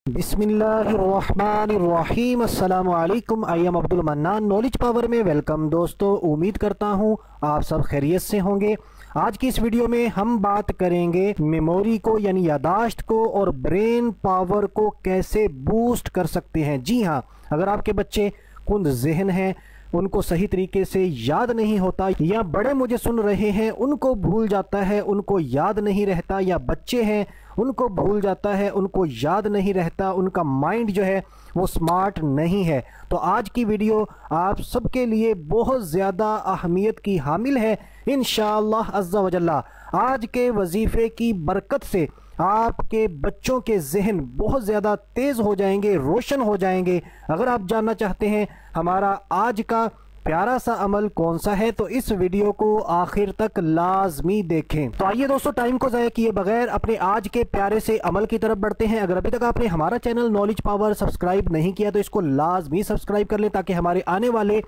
बिस्मिल्लाहिर्रहमानिर्रहीम। अस्सलामु अलैकुम। I am Abdul mannan, knowledge power में वेलकम। दोस्तों, उम्मीद करता हूँ आप सब खैरियत से होंगे। आज की इस वीडियो में हम बात करेंगे मेमोरी को यानी यादाश्त को और ब्रेन पावर को कैसे बूस्ट कर सकते हैं। जी हाँ, अगर आपके बच्चे कुंद ज़हन हैं, उनको सही तरीके से याद नहीं होता, या बड़े मुझे सुन रहे हैं उनको भूल जाता है, उनको याद नहीं रहता, या बच्चे हैं उनको भूल जाता है, उनको याद नहीं रहता, उनका माइंड जो है वो स्मार्ट नहीं है, तो आज की वीडियो आप सबके लिए बहुत ज़्यादा अहमियत की हामिल है इंशाअल्लाह अज़्ज़ा वजल्ला। आज के वजीफ़े की बरकत से आपके बच्चों के जहन बहुत ज़्यादा तेज़ हो जाएंगे, रोशन हो जाएंगे। अगर आप जानना चाहते हैं हमारा आज का प्यारा सा अमल कौन सा है, तो इस वीडियो को आखिर तक लाजमी देखें। तो आइए दोस्तों, टाइम को ज़ाया किए बगैर अपने आज के प्यारे से अमल की तरफ बढ़ते हैं। अगर अभी तक आपने हमारा चैनल नॉलेज पावर सब्सक्राइब नहीं किया तो इसको लाजमी सब्सक्राइब कर लें, ताकि हमारे आने वाले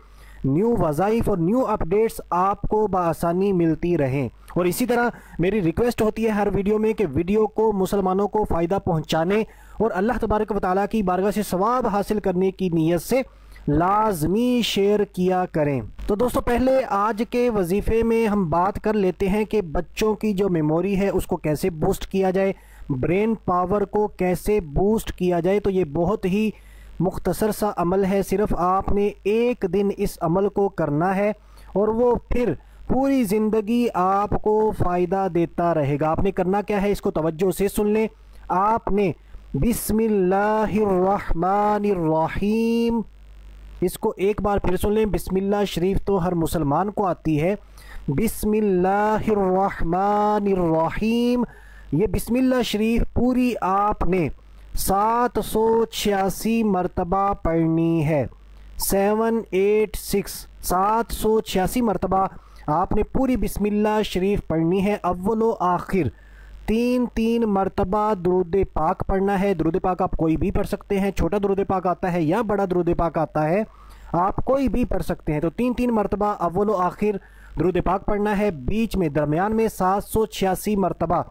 न्यू वज़ाइफ और न्यू अपडेट्स आपको बआसानी मिलती रहें। और इसी तरह मेरी रिक्वेस्ट होती है हर वीडियो में कि वीडियो को मुसलमानों को फ़ायदा पहुंचाने और अल्लाह तबारक व तआला की बारगाह से सवाब हासिल करने की नीयत से लाजमी शेयर किया करें। तो दोस्तों, पहले आज के वजीफ़े में हम बात कर लेते हैं कि बच्चों की जो मेमोरी है उसको कैसे बूस्ट किया जाए, ब्रेन पावर को कैसे बूस्ट किया जाए। तो ये बहुत ही मुख्तसर सा अमल है, सिर्फ आपने एक दिन इस अमल को करना है और वो फिर पूरी ज़िंदगी आपको फ़ायदा देता रहेगा। आपने करना क्या है, इसको तवज्जो से सुन लें। आपने बिस्मिल्लाहिर्रहमानिर्रहीम, इसको एक बार फिर सुन लें। बिस्मिल्लाह शरीफ तो हर मुसलमान को आती है। बिस्मिल्लाहिर्रहमानिर्रहीम, ये बिस्मिल्लाह शरीफ पूरी आपने 786 मरतबा पढ़नी है। 786 786 मरतबा आपने पूरी बिस्मिल्लाह शरीफ पढ़नी है। अव्वलो आखिर तीन मरतबा दुरूद पाक पढ़ना है। दुरूद पाक आप कोई भी पढ़ सकते हैं, छोटा दुरूद पाक आता है या बड़ा दुरूद पाक आता है, आप कोई भी पढ़ सकते हैं। तो तीन मरतबा अव्वलो आखिर दुरूद पाक पढ़ना है। बीच में दरमियान में 786 मरतबा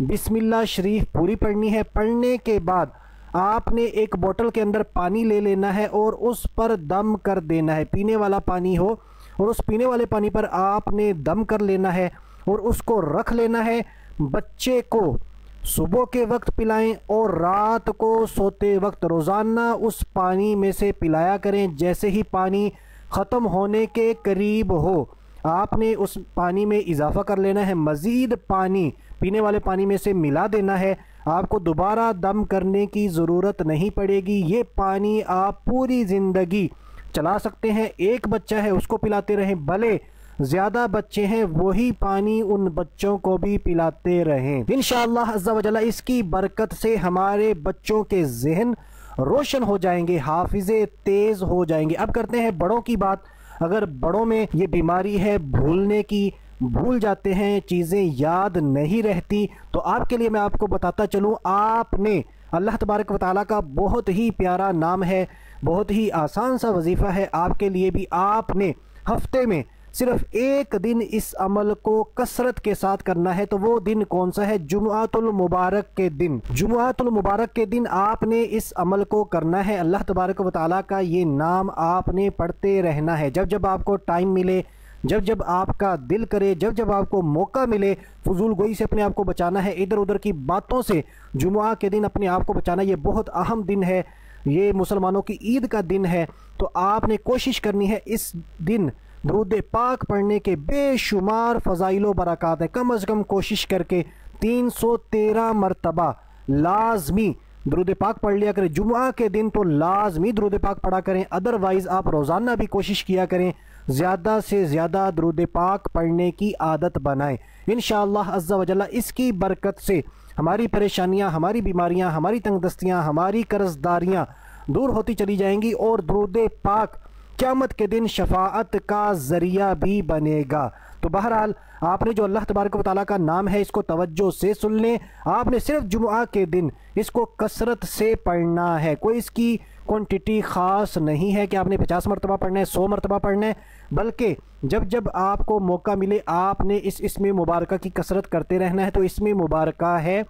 बिस्मिल्लाह शरीफ पूरी पढ़नी है। पढ़ने के बाद आपने एक बोतल के अंदर पानी ले लेना है और उस पर दम कर देना है। पीने वाला पानी हो और उस पीने वाले पानी पर आपने दम कर लेना है और उसको रख लेना है। बच्चे को सुबह के वक्त पिलाएं और रात को सोते वक्त रोज़ाना उस पानी में से पिलाया करें। जैसे ही पानी ख़त्म होने के करीब हो, आपने उस पानी में इजाफ़ा कर लेना है, मज़ीद पानी पीने वाले पानी में से मिला देना है। आपको दोबारा दम करने की ज़रूरत नहीं पड़ेगी। ये पानी आप पूरी ज़िंदगी चला सकते हैं। एक बच्चा है उसको पिलाते रहें, भले ज़्यादा बच्चे हैं वही पानी उन बच्चों को भी पिलाते रहें। इंशाअल्लाह अज़्ज़ा वजल्ला इसकी बरकत से हमारे बच्चों के जहन रोशन हो जाएंगे, हाफिज़े तेज़ हो जाएंगे। अब करते हैं बड़ों की बात। अगर बड़ों में ये बीमारी है भूलने की, भूल जाते हैं, चीज़ें याद नहीं रहती, तो आपके लिए मैं आपको बताता चलूँ। आपने अल्लाह तबारक व तआला का बहुत ही प्यारा नाम है, बहुत ही आसान सा वजीफ़ा है आपके लिए भी। आपने हफ्ते में सिर्फ एक दिन इस अमल को कसरत के साथ करना है। तो वो दिन कौन सा है? जुमुआतुल मुबारक के दिन। जुमुआतुल मुबारक के दिन आपने इस अमल को करना है। अल्लाह तबारक व तआला का ये नाम आपने पढ़ते रहना है। जब जब आपको टाइम मिले, जब जब आपका दिल करे, जब जब आपको मौका मिले, फजूल गोई से अपने आप को बचाना है, इधर उधर की बातों से जुमुआ के दिन अपने आप को बचाना। ये बहुत अहम दिन है, ये मुसलमानों की ईद का दिन है। तो आपने कोशिश करनी है इस दिन दुरूद पाक पढ़ने के बेशुमार फ़ज़ाइल बरक़ात है। कम अज़ कम कोशिश करके 313 मरतबा लाजमी दुरूद पाक पढ़ लिया करें। जुमुआ के दिन तो लाजमी दुरूद पाक पढ़ा करें, अदरवाइज़ आप रोज़ाना भी कोशिश किया करें, ज़्यादा से ज़्यादा दुरूद पाक पढ़ने की आदत बनाएं। इंशाअल्लाह अज़्ज़ा वजल्ला इसकी बरकत से हमारी परेशानियां, हमारी बीमारियां, हमारी तंगदस्तियां, हमारी कर्जदारियां दूर होती चली जाएंगी और दुरूद पाक क़यामत के दिन शफाअत का ज़रिया भी बनेगा। तो बहरहाल आपने जो अल्लाह तबारक व तआला का नाम है इसको तवज्जो से सुन लें। आपने सिर्फ जुमुआ के दिन इसको कसरत से पढ़ना है। कोई इसकी क्वांटिटी ख़ास नहीं है कि आपने 50 मरतबा पढ़ना है, 100 मरतबा पढ़ना है, बल्कि जब जब आपको मौका मिले आपने इसमें मुबारका की कसरत करते रहना है। तो इसमें मुबारका है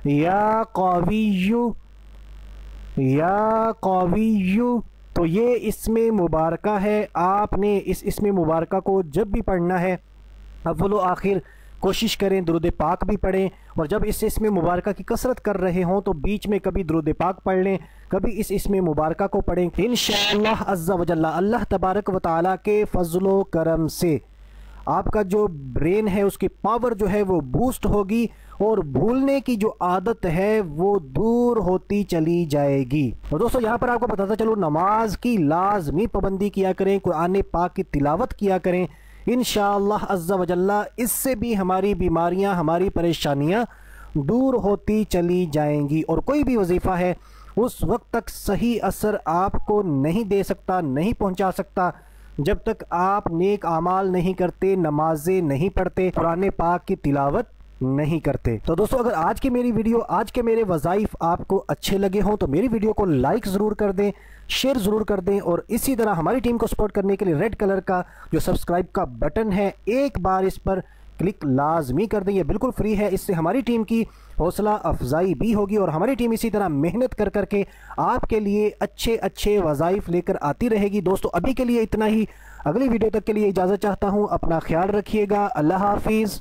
या क़विय्यु या कविय्यु। तो ये इसमें मुबारका है। आपने इस इसमें मुबारका को जब भी पढ़ना है अव्वल आखिर कोशिश करें दुरूद पाक भी पढ़ें, और जब इस इसमें मुबारका की कसरत कर रहे हों तो बीच में कभी दुरूद पाक पढ़ लें, कभी इस इसमें मुबारका को पढ़ें। इंशाअल्लाह अज़्ज़ा वजल्ला अल्लाह तबारक व तआला के फज़्लो करम से आपका जो ब्रेन है उसकी पावर जो है वो बूस्ट होगी और भूलने की जो आदत है वो दूर होती चली जाएगी। और दोस्तों यहाँ पर आपको बताता चलो, नमाज की लाजमी पाबंदी किया करें, कुरान पाक की तिलावत किया करें। इंशाअल्लाह अज़्ज़ा वजल्ला इससे भी हमारी बीमारियां, हमारी परेशानियां दूर होती चली जाएंगी। और कोई भी वजीफ़ा है उस वक्त तक सही असर आपको नहीं दे सकता, नहीं पहुंचा सकता, जब तक आप नेक आमाल नहीं करते, नमाजें नहीं पढ़ते, कुरान पाक की तिलावत नहीं करते। तो दोस्तों अगर आज की मेरी वीडियो, आज के मेरे वज़ाइफ आपको अच्छे लगे हों तो मेरी वीडियो को लाइक ज़रूर कर दें, शेयर ज़रूर कर दें, और इसी तरह हमारी टीम को सपोर्ट करने के लिए रेड कलर का जो सब्सक्राइब का बटन है एक बार इस पर क्लिक लाजमी कर दें। ये बिल्कुल फ्री है। इससे हमारी टीम की हौसला अफजाई भी होगी और हमारी टीम इसी तरह मेहनत कर करके आपके लिए अच्छे अच्छे वज़ाइफ लेकर आती रहेगी। दोस्तों अभी के लिए इतना ही। अगली वीडियो तक के लिए इजाज़त चाहता हूँ। अपना ख्याल रखिएगा। अल्लाह हाफिज़।